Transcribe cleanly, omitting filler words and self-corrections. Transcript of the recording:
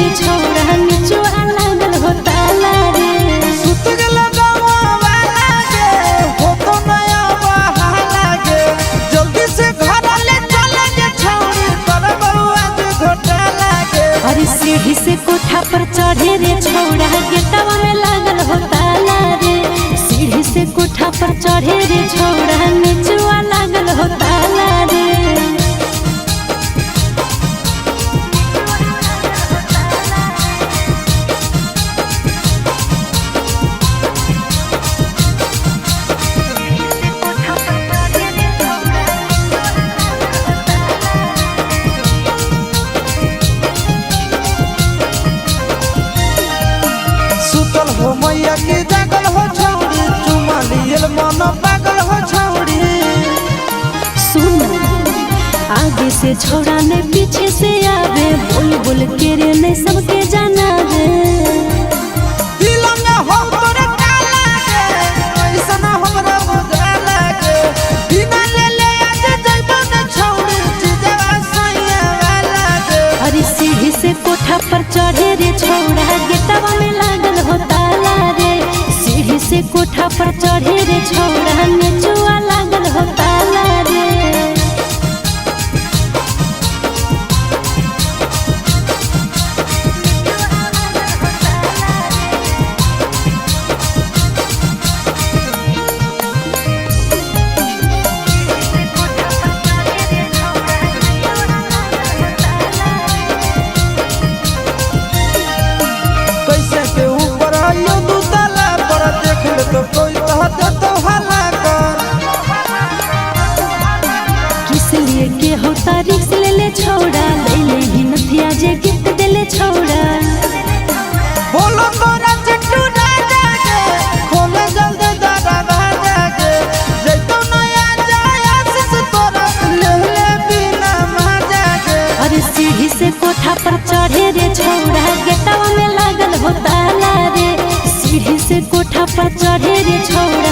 रे छौड़ा निचुआ लागल हो ताला रे। सुत गेल गावा वाला गे हो तो नया बहाला गे जल्दी से घर ले चले गे छौड़ी तोर बउआ जे घोटाला गे। अरे सीढ़ी से कोठा पर चढ़े रे छौड़ा गेटवा में लागल हो ताला रे। सीढ़ी से कोठा पर चढ़े रे छौड़ा निचुआ लागल हो ताला रे। सुतल हो मैया की जागल हो छौड़ी चुमा लियल मन पागल हो छौड़ी। सुन आगे से छौड़ा ने पीछे से आवे बोल बोल के रे ने सबके जाना रे। दिल में हो तोरे काला गे ऐसा ना हमरा बुझाला गे बिना ले ले आज जइबो न छौड़ी जीजा सैया वाला गे। अरे सीढ़ी से कोठा पर चढ़े रे छौड़ा गेटवा में लागल हो ताला रे। सीढ़ी से कोठा पर चढ़े रे छौड़ा निचुआ लागल हो ताला रे। कैसे के ऊपर आयो दू ताला पर देख ले तो कोई कहता तो हल्ला कर। किस लिए के होता रिक्स ले ले छौड़ा ले ले ही नथिया जे गिफ्ट दे ले छौड़ा। बोलो तोरा चिट्टू ना जागे खोले जल्दी दादा भागे जैतो नया जाया से तोरा ले ले बिना मजा गे। अरे सीढ़ी से कोठा पर चढ़े रे छौड़ा गेटवा में लागल हो ताला रे। सीढ़ी से कोठा पर चढ़े रे छौड़ा